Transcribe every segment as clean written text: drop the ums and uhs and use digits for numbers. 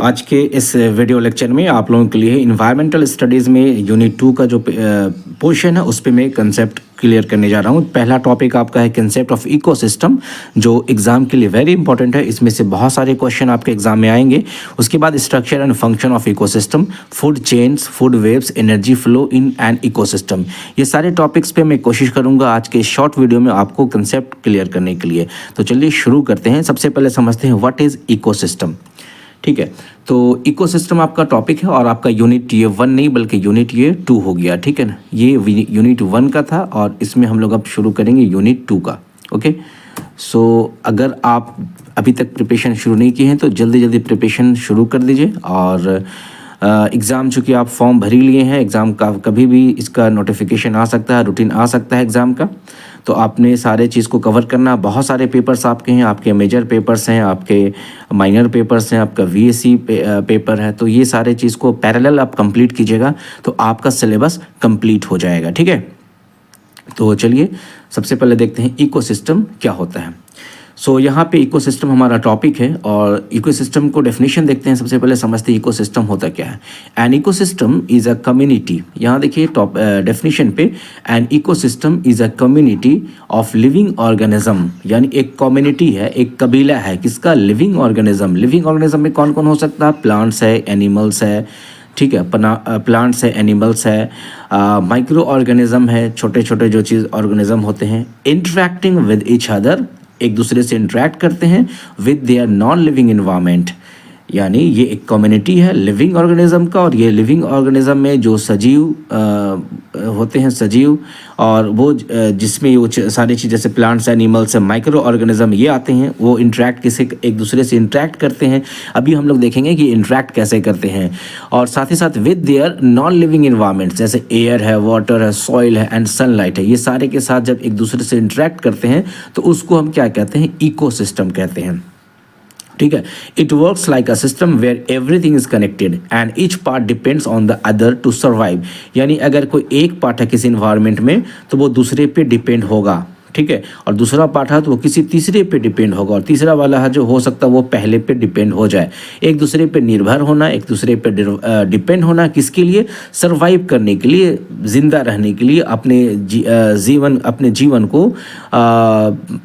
आज के इस वीडियो लेक्चर में आप लोगों के लिए इन्वायरमेंटल स्टडीज़ में यूनिट 2 का जो पोर्शन है उस पे मैं कंसेप्ट क्लियर करने जा रहा हूँ। पहला टॉपिक आपका है कंसेप्ट ऑफ इकोसिस्टम, जो एग्जाम के लिए वेरी इंपॉर्टेंट है। इसमें से बहुत सारे क्वेश्चन आपके एग्जाम में आएंगे। उसके बाद structure and function of ecosystem, food chains, food waves, energy flow in an ecosystem, ये सारे टॉपिक्स पे मैं कोशिश करूँगा आज के शॉर्ट वीडियो में आपको कंसेप्ट क्लियर करने के लिए। तो चलिए शुरू करते हैं। सबसे पहले समझते हैं व्हाट इज़ इकोसिस्टम। ठीक है, तो इकोसिस्टम आपका टॉपिक है और आपका यूनिट ये 1 नहीं बल्कि यूनिट ये 2 हो गया। ठीक है ना, ये यूनिट 1 का था और इसमें हम लोग अब शुरू करेंगे यूनिट 2 का। ओके, सो अगर आप अभी तक प्रिपरेशन शुरू नहीं किए हैं तो जल्दी जल्दी प्रिपरेशन शुरू कर दीजिए। और एग्ज़ाम चूँकि आप फॉर्म भर ही लिए हैं, एग्ज़ाम का कभी भी इसका नोटिफिकेशन आ सकता है, रूटीन आ सकता है एग्ज़ाम का, तो आपने सारे चीज़ को कवर करना। बहुत सारे पेपर्स आपके हैं, आपके मेजर पेपर्स हैं, आपके माइनर पेपर्स हैं, आपका VSC पेपर है, तो ये सारे चीज़ को पैरेलल आप कंप्लीट कीजिएगा तो आपका सिलेबस कंप्लीट हो जाएगा। ठीक है, तो चलिए सबसे पहले देखते हैं इकोसिस्टम क्या होता है। सो यहाँ पे इकोसिस्टम हमारा टॉपिक है और इकोसिस्टम को डेफिनेशन देखते हैं। सबसे पहले समझते हैं इकोसिस्टम होता क्या है। An ecosystem is a community, यहाँ देखिए टॉप डेफिनेशन पे, an ecosystem is a community of living organism, यानी एक कम्युनिटी है, एक कबीला है किसका, लिविंग ऑर्गेनिज्म। लिविंग ऑर्गेनिज्म में कौन कौन हो सकता है, प्लांट्स है, एनिमल्स है, ठीक है, प्लांट्स है, एनिमल्स है, माइक्रो ऑर्गेनिज्म है, छोटे छोटे जो चीज़ ऑर्गेनिज्म होते हैं, इंटरेक्टिंग विद ईच अदर, एक दूसरे से इंटरेक्ट करते हैं, with their non living environment, यानी ये एक कम्युनिटी है लिविंग ऑर्गेनिज्म का। और ये लिविंग ऑर्गेनिज्म में जो सजीव होते हैं, सजीव, और वो जिसमें वो सारी चीज़ जैसे प्लांट्स, एनिमल्स, माइक्रो ऑर्गेनिज्म ये आते हैं, वो इंटरेक्ट किसी एक दूसरे से इंटरेक्ट करते हैं। अभी हम लोग देखेंगे कि इंटरेक्ट कैसे करते हैं। और साथ ही साथ with their non living environment, जैसे एयर है, वाटर है, सॉइल है एंड सनलाइट है, ये सारे के साथ जब एक दूसरे से इंटरेक्ट करते हैं तो उसको हम क्या कहते हैं, इकोसिस्टम कहते हैं। ठीक है, it works like a system where everything is connected and each part depends on the other to survive, यानी अगर कोई एक पार्ट है किसी इन्वायरमेंट में तो वो दूसरे पे डिपेंड होगा। ठीक है, और दूसरा पार्ट है तो वो किसी तीसरे पे डिपेंड होगा, और तीसरा वाला है जो हो सकता है वो पहले पे डिपेंड हो जाए। एक दूसरे पे निर्भर होना, एक दूसरे पे डिपेंड होना, किसके लिए, सर्वाइव करने के लिए, जिंदा रहने के लिए, अपने जीवन को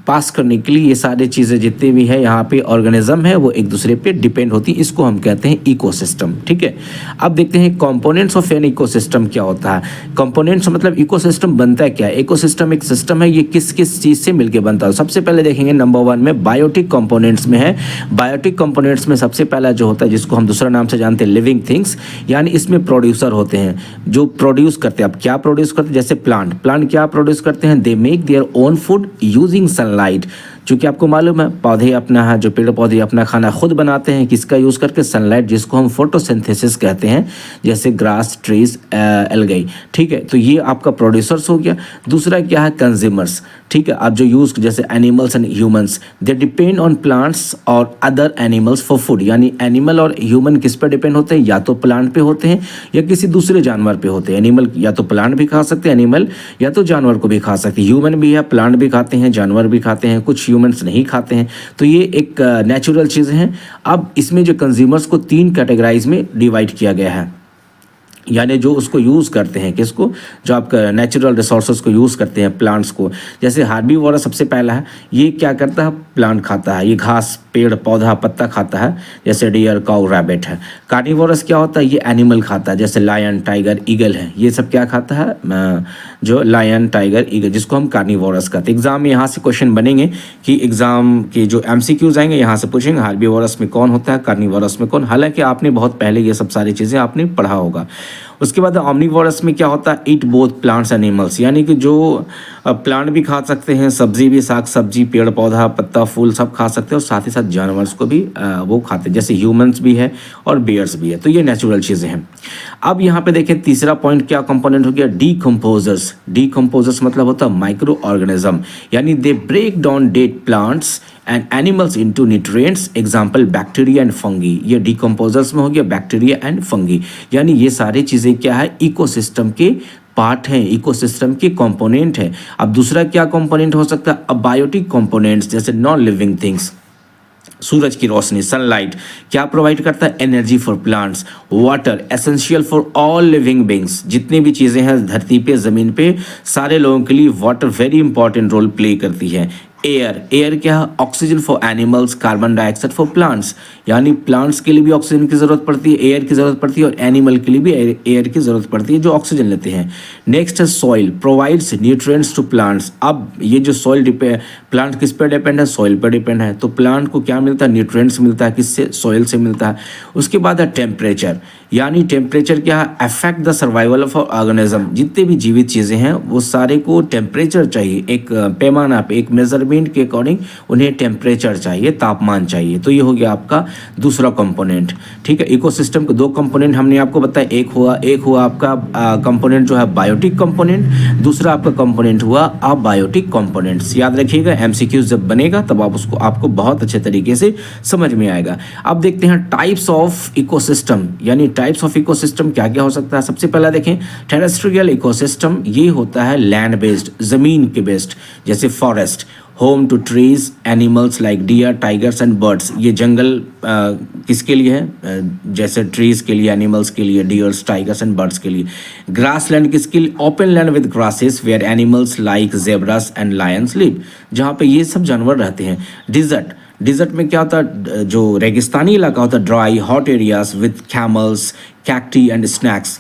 पास करने के लिए, ये सारी चीज़ें जितने भी है यहाँ पे ऑर्गेनिज्म है वो एक दूसरे पे डिपेंड होती है। इसको हम कहते हैं इकोसिस्टम। ठीक है, अब देखते हैं कंपोनेंट्स ऑफ एन इकोसिस्टम क्या होता है। कंपोनेंट्स मतलब इकोसिस्टम बनता है क्या है। इकोसिस्टम एक सिस्टम है, ये किस चीज़ से मिलकर बनता है। सबसे पहले देखेंगे नंबर 1 में बायोटिक कंपोनेंट्स में है। बायोटिक कंपोनेंट्स में सबसे पहला जो होता है, जिसको हम दूसरा नाम से जानते हैं लिविंग थिंग्स, यानी इसमें प्रोड्यूसर होते हैं जो प्रोड्यूस करते हैं। अब क्या प्रोड्यूस करते हैं, जैसे प्लांट क्या प्रोड्यूस करते हैं, they make their own food using sunlight. चूँकि आपको मालूम है पौधे अपना है, जो पेड़ पौधे अपना खाना खुद बनाते हैं, किसका यूज़ करके, सनलाइट, जिसको हम फोटोसिंथेसिस कहते हैं, जैसे ग्रास, ट्रीज, एल्गाई। ठीक है, तो ये आपका प्रोड्यूसर्स हो गया। दूसरा क्या है, कंज्यूमर्स। ठीक है, आप जो यूज़ जैसे animals and humans, they depend on plants और अदर एनिमल्स फॉर फूड, यानी एनिमल और ह्यूमन किस पर डिपेंड होते हैं, या तो प्लांट पे होते हैं या किसी दूसरे जानवर पे होते हैं। एनिमल या तो प्लांट भी खा सकते हैं, एनिमल या तो जानवर को भी खा सकते हैं। ह्यूमन भी है, प्लांट भी खाते हैं, जानवर भी खाते हैं, कुछ ह्यूमंस नहीं खाते हैं। तो ये एक नेचुरल चीज़ है। अब इसमें जो कंज्यूमर्स को 3 कैटेगराइज में डिवाइड किया गया है, यानी जो उसको यूज़ करते हैं, किसको, जो आपका नेचुरल रिसोर्सेज को यूज़ करते हैं, प्लांट्स को। जैसे हार्बीवोरस सबसे पहला है, ये क्या करता है, प्लांट खाता है, ये घास, पेड़ पौधा, पत्ता खाता है, जैसे डियर, काऊ, रैबिट है। कार्निवोरस क्या होता है, ये एनिमल खाता है, जैसे लायन, टाइगर, ईगल है, ये सब क्या खाता है, जो लायन, टाइगर, ईगल, जिसको हम कार्निवोरस कहते हैं। एग्जाम में यहाँ से क्वेश्चन बनेंगे कि एग्जाम के जो MCQs आएंगे यहाँ से पूछेंगे हार्बीवोरस में कौन होता है, कार्निवोरस में कौन। हालांकि आपने बहुत पहले ये सब सारी चीज़ें आपने पढ़ा होगा। उसके बाद ऑमनीवोरस में क्या होता है, ईट बोथ प्लांट्स एनिमल्स, यानी कि जो प्लांट भी खा सकते हैं, सब्जी भी, साग सब्जी, पेड़ पौधा, पत्ता फूल सब खा सकते हैं, और साथ ही साथ जानवर्स को भी वो खाते हैं, जैसे ह्यूमंस भी है और बेयर्स भी है। तो ये नेचुरल चीज़ें हैं। अब यहाँ पे देखें तीसरा पॉइंट क्या कंपोनेंट हो गया, डीकम्पोजर्स। डीकम्पोजर्स मतलब होता है माइक्रो ऑर्गेनिज्म, यानी they break down dead plants and animals into nutrients, example bacteria and fungi. ये डीकम्पोजर्स में हो गया बैक्टीरिया एंड फंगी, यानी ये सारी चीज़ें क्या है, इकोसिस्टम के पार्ट हैं, इकोसिस्टम के कंपोनेंट है। अब दूसरा क्या कंपोनेंट हो सकता है, अबायोटिक कंपोनेंट्स, जैसे नॉन लिविंग थिंग्स। सूरज की रोशनी, सनलाइट क्या प्रोवाइड करता है? Energy for plants. Water essential for all living beings, जितनी भी चीज़ें हैं धरती पे, ज़मीन पे, सारे लोगों के लिए water very important role play करती है। एयर, एयर क्या है? Oxygen for animals, carbon dioxide for plants, यानी प्लांट्स के लिए भी ऑक्सीजन की ज़रूरत पड़ती है, एयर की ज़रूरत पड़ती है, और एनिमल के लिए भी एयर की ज़रूरत पड़ती है जो ऑक्सीजन लेते हैं। नेक्स्ट है soil, provides nutrients to plants. अब ये जो सॉइल प्लांट किस पर डिपेंड है? सॉइल पर डिपेंड है, तो प्लांट को क्या मिलता है? न्यूट्रिएंट्स मिलता है, किससे? सॉइल से मिलता है। उसके बाद है टेम्परेचर, यानी टेम्परेचर क्या है? Affect the survival of organism, जितने भी जीवित चीज़ें हैं वो सारे को टेम्परेचर चाहिए, एक पैमाना पे, एक मेजरमेंट के अकॉर्डिंग उन्हें टेम्परेचर चाहिए, तापमान चाहिए। तो ये हो गया आपका दूसरा कंपोनेंट। ठीक है, इकोसिस्टम के दो कंपोनेंट हमने आपको बताया, एक हुआ आपका कंपोनेंट जो है बायोटिक कंपोनेंट, दूसरा आपका कंपोनेंट हुआ अबायोटिक कंपोनेंट्स। याद रखिएगा, एमसीक्यू जब बनेगा तब आपको बहुत अच्छे तरीके से समझ में आएगा। अब देखते हैं टाइप्स ऑफ इकोसिस्टम, यानी टाइप्स ऑफ इकोसिस्टम क्या क्या हो सकता है। सबसे पहला देखें टेरेस्ट्रियल इकोसिस्टम, ये होता है लैंड बेस्ड, ज़मीन के बेस्ड, जैसे forest, home to trees, animals like deer, tigers and birds. ये जंगल किसके लिए है? जैसे ट्रीज के लिए, एनिमल्स के लिए, डियर्स, टाइगर्स एंड बर्ड्स के लिए। ग्रास लैंड किसके लिए? Open land with grasses where animals like zebras and lions live, जहाँ पे ये सब जानवर रहते हैं। डिजर्ट, डिजर्ट में क्या होता है? जो रेगिस्तानी इलाका होता है, dry hot areas with camels, cacti and snacks,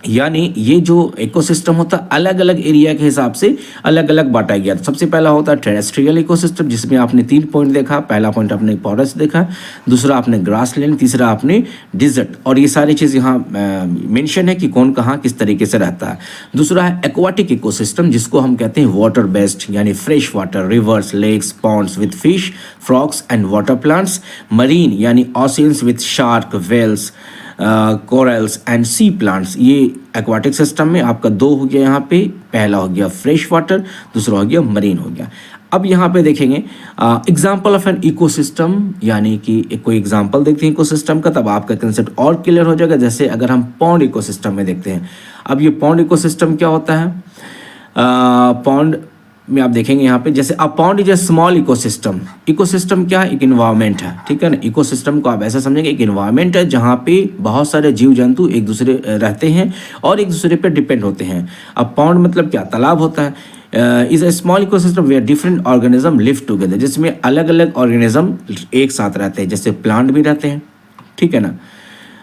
यानी ये जो इकोसिस्टम होता है अलग अलग एरिया के हिसाब से अलग अलग बांटा गया। सबसे पहला होता है टेरेस्ट्रियल इकोसिस्टम, जिसमें आपने 3 पॉइंट देखा। पहला पॉइंट आपने फॉरेस्ट देखा, दूसरा आपने ग्रासलैंड, तीसरा आपने डिजर्ट, और ये सारी चीज़ यहाँ मेंशन है कि कौन कहाँ किस तरीके से रहता है। दूसरा है एक्वाटिक इकोसिस्टम, जिसको हम कहते हैं वाटर बेस्ड, यानी fresh water, rivers, lakes, ponds with fish, frogs and water plants. Marine यानी oceans with shark, whales, corals and sea plants. ये एक्वाटिक सिस्टम में आपका 2 हो गया यहाँ पे, पहला हो गया फ्रेश वाटर, दूसरा हो गया मरीन हो गया। अब यहाँ पे देखेंगे एग्जाम्पल ऑफ एन इकोसिस्टम, यानी कि एक कोई एग्जाम्पल देखते हैं इकोसिस्टम का, तब आपका कंसेप्ट और क्लियर हो जाएगा। जैसे अगर हम पॉन्ड इकोसिस्टम में देखते हैं, अब ये पॉन्ड इकोसिस्टम क्या होता है? पॉन्ड में आप देखेंगे यहाँ पे, जैसे a pond is a small ecosystem. Ecosystem क्या है? एक इन्वायरमेंट है, ठीक है ना। इकोसिस्टम को आप ऐसा समझेंगे, एक इन्वायरमेंट है जहाँ पे बहुत सारे जीव जंतु एक दूसरे रहते हैं और एक दूसरे पे डिपेंड होते हैं। अब पॉन्ड मतलब क्या? तालाब होता है। Is a small ecosystem where different organism live together, जिसमें अलग अलग ऑर्गेनिज्म एक साथ रहते हैं, जैसे प्लांट भी रहते हैं, ठीक है ना।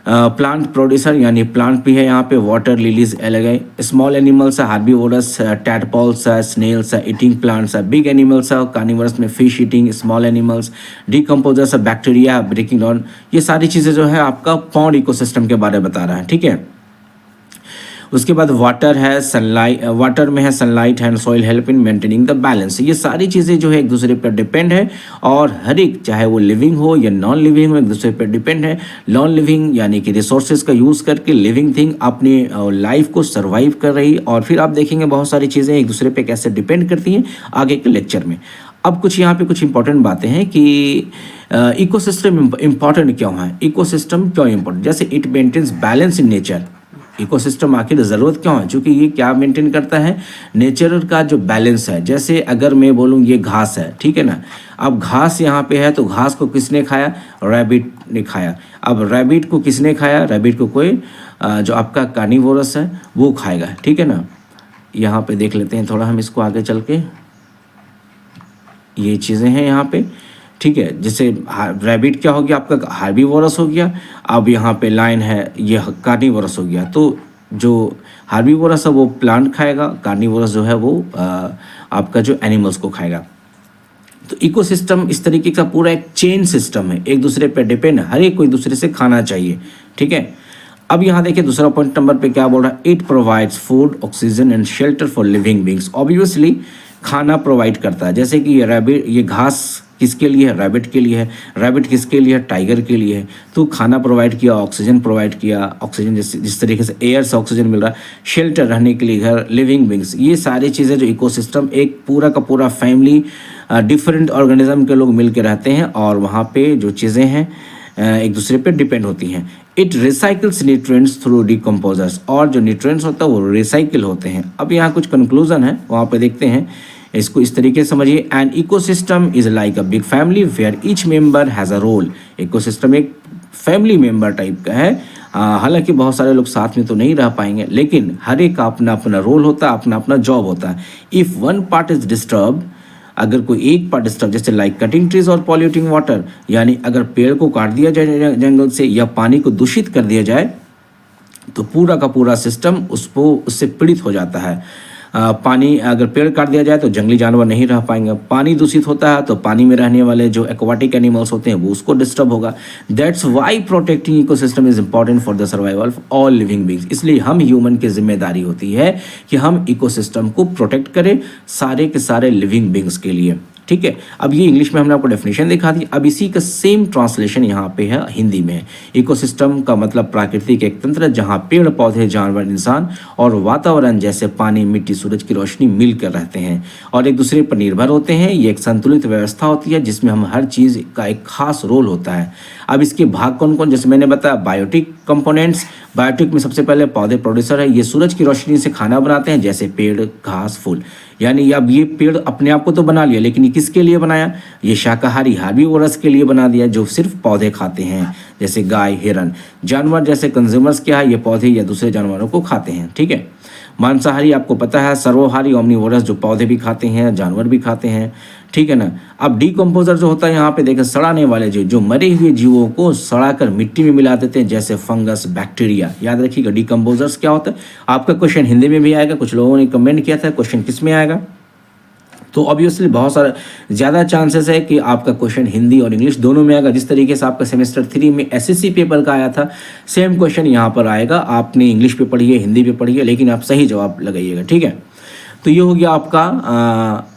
प्लांट प्रोड्यूसर यानी प्लांट भी है यहाँ पे, वाटर लिलीज अलग है। स्मॉल एनिमल्स है हार्बीवोरस, टैडपॉल्स है, स्नेल्स है, ईटिंग प्लांट्स है। बिग एनिमल्स है कार्निवरस में fish eating, small animals, decomposers है, बैक्टीरिया, ब्रेकिंग डाउन। ये सारी चीज़ें जो है आपका पॉन्ड इकोसिस्टम के बारे में बता रहा है, ठीक है। उसके बाद वाटर है, सनलाइट, वाटर में है sunlight and soil help in maintaining the balance. ये सारी चीज़ें जो है एक दूसरे पर डिपेंड है, और हर एक चाहे वो लिविंग हो या नॉन लिविंग हो एक दूसरे पर डिपेंड है। नॉन लिविंग यानी कि रिसोर्सेज का यूज़ करके लिविंग थिंग अपने लाइफ को सर्वाइव कर रही, और फिर आप देखेंगे बहुत सारी चीज़ें एक दूसरे पर कैसे डिपेंड करती हैं आगे के लेक्चर में। अब कुछ यहाँ पे कुछ इंपॉर्टेंट बातें हैं कि इकोसिस्टम इम्पॉर्टेंट क्यों है, इकोसिस्टम क्यों इम्पॉर्टेंट। जैसे it maintains balance in nature, ecosystem आखिर ज़रूरत क्यों है? क्योंकि ये क्या मेंटेन करता है? नेचर का जो बैलेंस है। जैसे अगर मैं बोलूँ ये घास है, ठीक है ना, अब घास यहाँ पे है तो घास को किसने खाया? रैबिट ने खाया। अब रैबिट को किसने खाया? रैबिट को कोई जो आपका कार्निवोरस है वो खाएगा, ठीक है ना। यहाँ पे देख लेते हैं थोड़ा हम इसको आगे चल के, ये चीज़ें हैं यहाँ पे, ठीक है। जैसे रैबिट क्या हो गया आपका? हार्बीवोरस हो गया। अब यहाँ पे लाइन है, ये कार्निवोरस हो गया। तो जो हार्बीवोरस है वो प्लांट खाएगा, कार्निवोरस जो है वो आपका जो एनिमल्स को खाएगा। तो इकोसिस्टम इस तरीके का पूरा एक चेन सिस्टम है, एक दूसरे पे डिपेंड है, हर एक को एक दूसरे से खाना चाहिए, ठीक है। अब यहाँ देखिए दूसरा पॉइंट नंबर पे क्या बोल रहा है? It provides food, oxygen and shelter for living beings. Obviously खाना प्रोवाइड करता है। जैसे कि ये रैबिट, ये घास किसके लिए है? रैबिट के लिए है। रैबिट किसके लिए है? टाइगर के लिए है। तो खाना प्रोवाइड किया, ऑक्सीजन प्रोवाइड किया, ऑक्सीजन जिस तरीके से एयर से ऑक्सीजन मिल रहा है, शेल्टर रहने के लिए घर, लिविंग बींग्स, ये सारी चीज़ें जो इकोसिस्टम एक पूरा का पूरा फैमिली डिफरेंट ऑर्गेनिज्म के लोग मिल के रहते हैं, और वहाँ पे जो चीज़ें हैं एक दूसरे पे डिपेंड होती हैं। It recycles nutrients through decomposers, और जो न्यूट्रिएंट्स होता है वो रिसाइकिल होते हैं। अब यहाँ कुछ कंक्लूजन है, वहाँ पे देखते हैं इसको इस तरीके से समझिए, an ecosystem is like a big family where each member has a role. Ecosystem एक फैमिली मेंबर टाइप का है। हालांकि बहुत सारे लोग साथ में तो नहीं रह पाएंगे, लेकिन हर एक का अपना अपना रोल होता है, अपना अपना जॉब होता है। If one part is disturb, अगर कोई एक पार्ट डिस्टर्ब, जैसे लाइक कटिंग ट्रीज और पॉल्यूटिंग वाटर, यानी अगर पेड़ को काट दिया जाए जंगल से या पानी को दूषित कर दिया जाए तो पूरा का पूरा सिस्टम उससे पीड़ित हो जाता है। पानी अगर पेड़ काट दिया जाए तो जंगली जानवर नहीं रह पाएंगे, पानी दूषित होता है तो पानी में रहने वाले जो एक्वाटिक एनिमल्स होते हैं वो उसको डिस्टर्ब होगा। That's why protecting ecosystem is important for the survival of all living beings. इसलिए हम ह्यूमन की जिम्मेदारी होती है कि हम इकोसिस्टम को प्रोटेक्ट करें सारे के सारे लिविंग बींग्स के लिए। ठीक है, अब ये इंग्लिश में हमने आपको डेफिनेशन दिखा दी। अब इसी का सेम ट्रांसलेशन यहाँ पे है हिंदी में। इकोसिस्टम का मतलब प्राकृतिक एक तंत्र जहाँ पेड़ पौधे जानवर इंसान और वातावरण जैसे पानी मिट्टी सूरज की रोशनी मिलकर रहते हैं और एक दूसरे पर निर्भर होते हैं। ये एक संतुलित व्यवस्था होती है जिसमें हम हर चीज़ का एक खास रोल होता है। अब इसके भाग कौन कौन, जैसे मैंने बताया बायोटिक कंपोनेंट्स। बायोटिक में सबसे पहले पौधे प्रोड्यूसर है, ये सूरज की रोशनी से खाना बनाते हैं जैसे पेड़ घास फूल। यानी अब ये पेड़ अपने आप को तो बना लिया, लेकिन ये किसके लिए बनाया, ये शाकाहारी हार्बीवोरस के लिए बना दिया जो सिर्फ पौधे खाते हैं जैसे गाय हिरन। जानवर जैसे कंज्यूमर्स क्या है, ये पौधे या दूसरे जानवरों को खाते हैं। ठीक है, मांसाहारी आपको पता है सर्वोहारी ओमनिवोरस जो पौधे भी खाते हैं जानवर भी खाते हैं। ठीक है ना। अब डीकम्पोजर जो होता है यहाँ पे देखें सड़ाने वाले जीव, जो मरे हुए जीवों को सड़ाकर मिट्टी में मिला देते हैं जैसे फंगस बैक्टीरिया। याद रखिएगा डीकम्पोजर्स क्या होता है। आपका क्वेश्चन हिंदी में भी आएगा, कुछ लोगों ने कमेंट किया था क्वेश्चन किस में आएगा, तो ऑब्वियसली बहुत सारा ज़्यादा चांसेस है कि आपका क्वेश्चन हिंदी और इंग्लिश दोनों में आएगा। जिस तरीके से आपका सेमेस्टर 3 में एसएससी पेपर का आया था सेम क्वेश्चन यहाँ पर आएगा। आपने इंग्लिश पे पढ़िए हिंदी पे पढ़िए, लेकिन आप सही जवाब लगाइएगा। ठीक है, तो ये हो गया आपका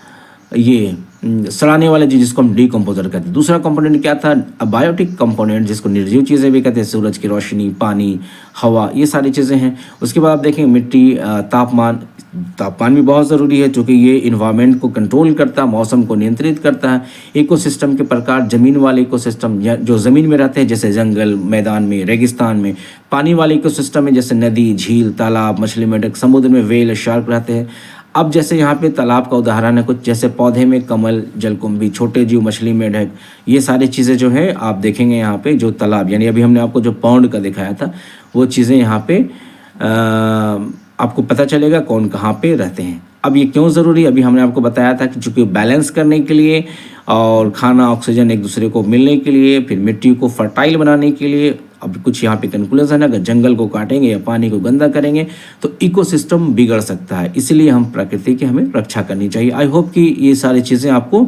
ये सड़ाने वाले चीज जिसको हम डीकम्पोजर कहते हैं। दूसरा कंपोनेंट क्या था, बायोटिक कंपोनेंट जिसको निर्जीव चीज़ें भी कहते हैं, सूरज की रोशनी पानी हवा ये सारी चीज़ें हैं। उसके बाद आप देखेंगे मिट्टी तापमान भी बहुत ज़रूरी है क्योंकि ये इन्वायरमेंट को कंट्रोल करता है, मौसम को नियंत्रित करता है। इकोसिस्टम के प्रकार ज़मीन वाले इकोसिस्टम जो ज़मीन में रहते हैं जैसे जंगल मैदान में रेगिस्तान में। पानी वाले इकोसिस्टम में जैसे नदी झील तालाब मछली मेढक, समुद्र में व्हेल शार्क रहते हैं। अब जैसे यहाँ पे तालाब का उदाहरण है कुछ, जैसे पौधे में कमल जलकुंभी छोटे जीव मछली मेढक, ये सारी चीज़ें जो है आप देखेंगे यहाँ पे जो तालाब यानी अभी हमने आपको जो पौंड का दिखाया था वो चीज़ें यहाँ पे आपको पता चलेगा कौन कहाँ पे रहते हैं। अब ये क्यों ज़रूरी, अभी हमने आपको बताया था कि चूँकि बैलेंस करने के लिए और खाना ऑक्सीजन एक दूसरे को मिलने के लिए, फिर मिट्टी को फर्टाइल बनाने के लिए। अब कुछ यहाँ पे कंक्लूजन है, अगर जंगल को काटेंगे या पानी को गंदा करेंगे तो इकोसिस्टम बिगड़ सकता है, इसलिए हम प्रकृति की हमें रक्षा करनी चाहिए। आई होप कि ये सारी चीज़ें आपको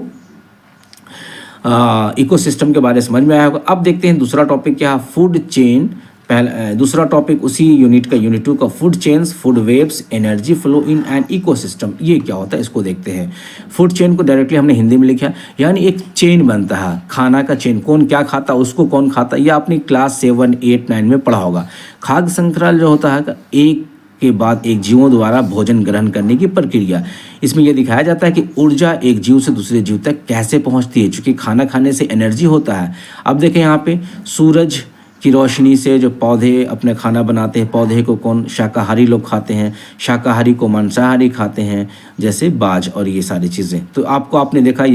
इकोसिस्टम के बारे में समझ में आया होगा। अब देखते हैं दूसरा टॉपिक क्या है, फूड चेन। दूसरा टॉपिक उसी यूनिट का यूनिट 2 का food chains food webs energy flow in an ecosystem. ये क्या होता है इसको देखते हैं। फूड चेन को डायरेक्टली हमने हिंदी में लिखा, यानी एक चेन बनता है खाना का चेन, कौन क्या खाता है उसको कौन खाता है, यह आपने क्लास 7, 8, 9 में पढ़ा होगा। खाद्य श्रृंखला जो होता है एक के बाद एक जीवों द्वारा भोजन ग्रहण करने की प्रक्रिया। इसमें यह दिखाया जाता है कि ऊर्जा एक जीव से दूसरे जीव तक कैसे पहुंचती है, क्योंकि खाना खाने से एनर्जी होता है। अब देखें यहाँ पे सूरज की रोशनी से जो पौधे अपने खाना बनाते हैं, पौधे को कौन शाकाहारी लोग खाते हैं, शाकाहारी को मांसाहारी खाते हैं जैसे बाज और ये सारी चीज़ें। तो आपने देखा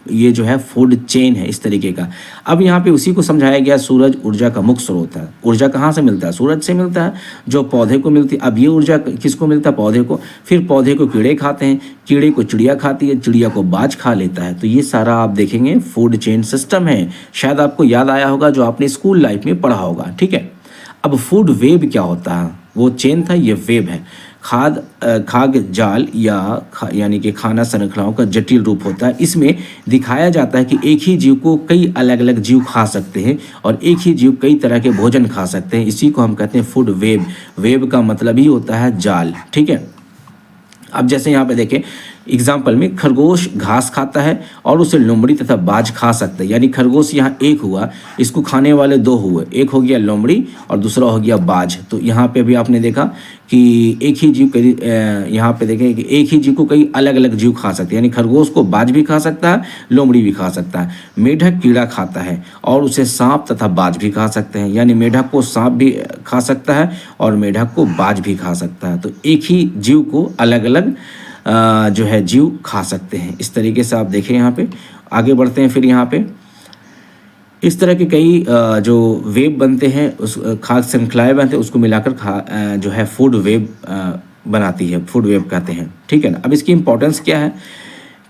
ये जो है फूड चेन है इस तरीके का। अब यहाँ पे उसी को समझाया गया, सूरज ऊर्जा का मुख्य स्रोत है। ऊर्जा कहाँ से मिलता है, सूरज से मिलता है जो पौधे को मिलती है। अब ये ऊर्जा किसको मिलता है, पौधे को। फिर पौधे को कीड़े खाते हैं, कीड़े को चिड़िया खाती है, चिड़िया को बाज खा लेता है। तो ये सारा आप देखेंगे फूड चेन सिस्टम है। शायद आपको याद आया होगा जो आपने स्कूल लाइफ में पढ़ा होगा। ठीक है, अब फूड वेब क्या होता है, वो चेन था ये वेब है। खाद्य जाल यानी कि खाना श्रृंखलाओं का जटिल रूप होता है। इसमें दिखाया जाता है कि एक ही जीव को कई अलग अलग जीव खा सकते हैं और एक ही जीव कई तरह के भोजन खा सकते हैं। इसी को हम कहते हैं फूड वेब। वेब का मतलब ही होता है जाल। ठीक है, अब जैसे यहाँ पे देखें एग्जाम्पल में खरगोश घास खाता है और उसे लोमड़ी तथा बाज खा सकता है। यानी खरगोश यहाँ एक हुआ, इसको खाने वाले दो हुए, एक हो गया लोमड़ी और दूसरा हो गया बाज। तो यहाँ पे भी आपने देखा कि एक ही जीव यहाँ पे देखें कि एक ही जीव को कई अलग अलग जीव खा सकते हैं। यानी खरगोश को बाज भी खा सकता है, लोमड़ी भी खा सकता है। मेढक कीड़ा खाता है और उसे सांप तथा बाज भी खा सकते हैं। यानी मेढक को सांप भी खा सकता है और मेढक को बाज भी खा सकता है। तो एक ही जीव को अलग अलग जो है जीव खा सकते हैं। इस तरीके से आप देखें यहाँ पे आगे बढ़ते हैं। फिर यहाँ पे इस तरह के कई जो वेब बनते हैं, उस खाद्य श्रृंखलाएँ बनते हैं, उसको मिलाकर जो है फूड वेब बनाती है, फूड वेब कहते हैं, ठीक है ना। अब इसकी इंपॉर्टेंस क्या है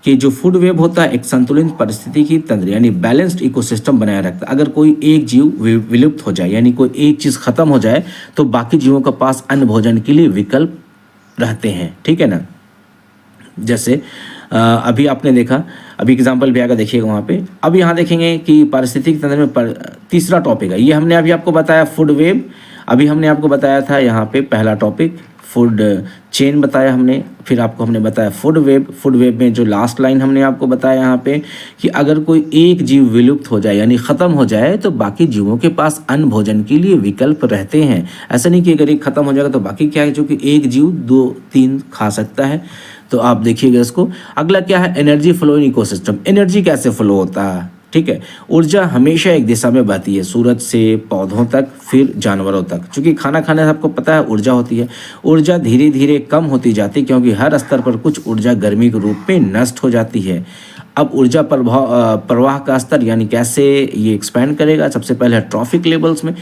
कि जो फूड वेब होता है एक संतुलित परिस्थिति की तंत्र यानी बैलेंस्ड इकोसिस्टम बनाए रखता है। अगर कोई एक जीव विलुप्त हो जाए यानी कोई एक चीज़ खत्म हो जाए तो बाकी जीवों के पास अन्न भोजन के लिए विकल्प रहते हैं, ठीक है ना। जैसे अभी आपने देखा, अभी एग्जाम्पल भी आएगा, देखिएगा वहाँ पे। अब यहाँ देखेंगे कि पारिस्थितिक तंत्र में तीसरा टॉपिक है, ये हमने अभी आपको बताया फूड वेब। अभी हमने आपको बताया था यहाँ पे पहला टॉपिक फूड चेन बताया हमने, फिर आपको हमने बताया फूड वेब। फूड वेब में जो लास्ट लाइन हमने आपको बताया यहाँ पे कि अगर कोई एक जीव विलुप्त हो जाए यानी ख़त्म हो जाए तो बाकी जीवों के पास अन्न भोजन के लिए विकल्प रहते हैं। ऐसा नहीं कि अगर एक ख़त्म हो जाएगा तो बाकी क्या है, जो कि एक जीव 2-3 खा सकता है। तो आप देखिएगा इसको। अगला क्या है, energy flow in ecosystem. Energy कैसे फ्लो होता है, ठीक है। ऊर्जा हमेशा एक दिशा में बहती है, सूरज से पौधों तक फिर जानवरों तक। क्योंकि खाना खाने से आपको पता है ऊर्जा होती है। ऊर्जा धीरे धीरे कम होती जाती है क्योंकि हर स्तर पर कुछ ऊर्जा गर्मी के रूप में नष्ट हो जाती है। अब ऊर्जा प्रवाह का स्तर यानी कैसे ये एक्सपैंड करेगा। सबसे पहले है ट्रॉफिक लेवल्स में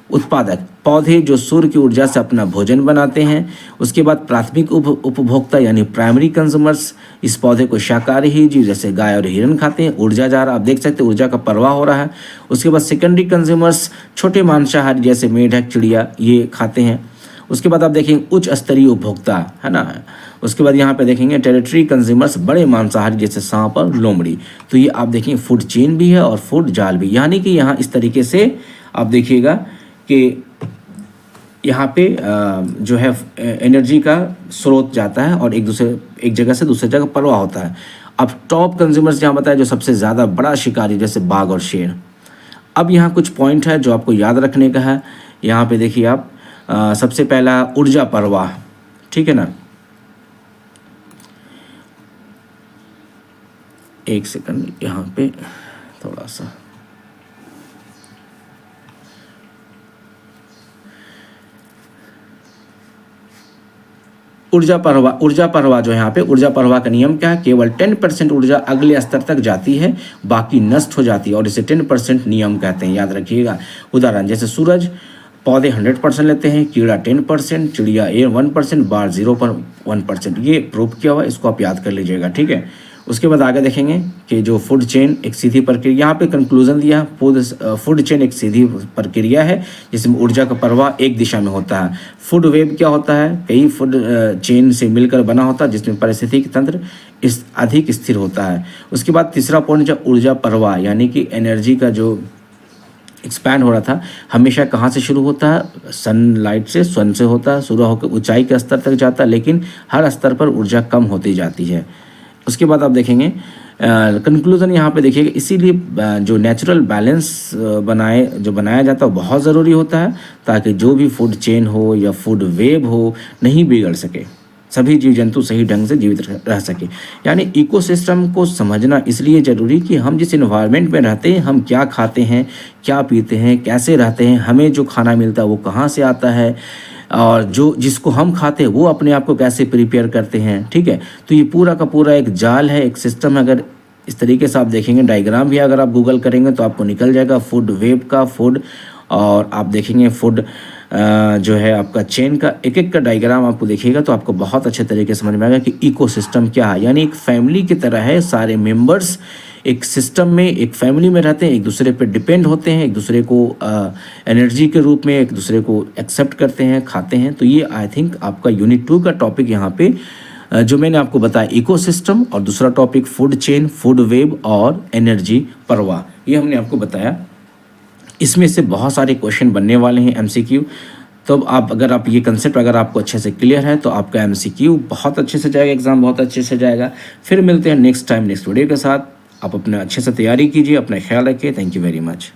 उत्पादक पौधे जो सूर्य की ऊर्जा से अपना भोजन बनाते हैं। उसके बाद प्राथमिक उपभोक्ता यानी प्राइमरी कंज्यूमर्स, इस पौधे को शाकाहारी ही जीव जैसे गाय और हिरन खाते हैं। ऊर्जा जा रहा, आप देख सकते हैं ऊर्जा का प्रवाह हो रहा है। उसके बाद सेकेंडरी कंज्यूमर्स छोटे मांसाहारी जैसे मेंढक, चिड़िया ये खाते हैं। उसके बाद आप देखेंगे उच्च स्तरीय उपभोक्ता, है ना। उसके बाद यहाँ पे देखेंगे टेरिटरी कंज्यूमर्स बड़े मांसाहारी जैसे सांप और लोमड़ी। तो ये आप देखेंगे फूड चेन भी है और फूड जाल भी, यानी कि यहाँ इस तरीके से आप देखिएगा कि यहाँ पे जो है एनर्जी का स्रोत जाता है और एक जगह से दूसरी जगह प्रवाह होता है। अब टॉप कंज्यूमर्स यहाँ बताया जो सबसे ज़्यादा बड़ा शिकारी जैसे बाघ और शेर। अब यहाँ कुछ पॉइंट है जो आपको याद रखने का है। यहाँ पे देखिए आप सबसे पहला ऊर्जा प्रवाह, ठीक है ना। एक सेकंड यहाँ पे थोड़ा सा ऊर्जा प्रवाह जो है यहाँ पे ऊर्जा प्रवाह का नियम क्या है, केवल 10% ऊर्जा अगले स्तर तक जाती है, बाकी नष्ट हो जाती है और इसे 10% नियम कहते हैं, याद रखिएगा। उदाहरण जैसे सूरज, पौधे 100% लेते हैं, कीड़ा 10%, चिड़िया 1%, बाढ़ 0.1%। ये प्रूव किया हुआ, इसको आप याद कर लीजिएगा, ठीक है। उसके बाद आगे देखेंगे कि जो फूड चेन एक सीधी प्रक्रिया, यहाँ पे कंक्लूजन दिया फूड चेन एक सीधी प्रक्रिया है जिसमें ऊर्जा का प्रवाह एक दिशा में होता है। फूड वेब क्या होता है, कई फूड चेन से मिलकर बना होता है जिसमें पारिस्थितिक तंत्र अधिक स्थिर होता है। उसके बाद तीसरा पॉइंट जो ऊर्जा प्रवाह यानी कि एनर्जी का जो एक्सपैंड हो रहा था हमेशा कहाँ से शुरू होता है, सनलाइट से, सन से होता है, शुरू होकर ऊंचाई के स्तर तक जाता है, लेकिन हर स्तर पर ऊर्जा कम होती जाती है। उसके बाद आप देखेंगे कंक्लूजन यहाँ पे देखिएगा, इसीलिए जो नेचुरल बैलेंस बनाया जाता है बहुत ज़रूरी होता है ताकि जो भी फूड चेन हो या फूड वेब हो नहीं बिगड़ सके, सभी जीव जंतु सही ढंग से जीवित रह सके। यानी इकोसिस्टम को समझना इसलिए ज़रूरी कि हम जिस इन्वायरमेंट में रहते हैं, हम क्या खाते हैं, क्या पीते हैं, कैसे रहते हैं, हमें जो खाना मिलता है वो कहाँ से आता है और जिसको हम खाते हैं वो अपने आप को कैसे प्रिपेयर करते हैं, ठीक है। तो ये पूरा का पूरा एक जाल है, एक सिस्टम है। अगर इस तरीके से आप देखेंगे, डायग्राम भी अगर आप गूगल करेंगे तो आपको निकल जाएगा फूड वेब का, फूड, और आप देखेंगे फूड जो है आपका चेन का एक का डायग्राम आपको देखिएगा तो आपको बहुत अच्छे तरीके से समझ में आएगा कि इकोसिस्टम क्या है। यानी एक फैमिली की तरह है, सारे मेंबर्स एक सिस्टम में, एक फैमिली में रहते हैं, एक दूसरे पे डिपेंड होते हैं, एक दूसरे को एनर्जी के रूप में एक दूसरे को एक्सेप्ट करते हैं, खाते हैं। तो ये आई थिंक आपका यूनिट 2 का टॉपिक यहाँ पे जो मैंने आपको बताया इकोसिस्टम, और दूसरा topic food chain, food web और एनर्जी प्रवाह, ये हमने आपको बताया। इसमें से बहुत सारे क्वेश्चन बनने वाले हैं MCQ। तो अगर आप ये कंसेप्ट अगर आपको अच्छे से क्लियर है तो आपका MCQ बहुत अच्छे से जाएगा, एग्जाम बहुत अच्छे से जाएगा। फिर मिलते हैं नेक्स्ट वीडियो के साथ। आप अपना अच्छे से तैयारी कीजिए, अपना ख्याल रखिए। Thank you very much.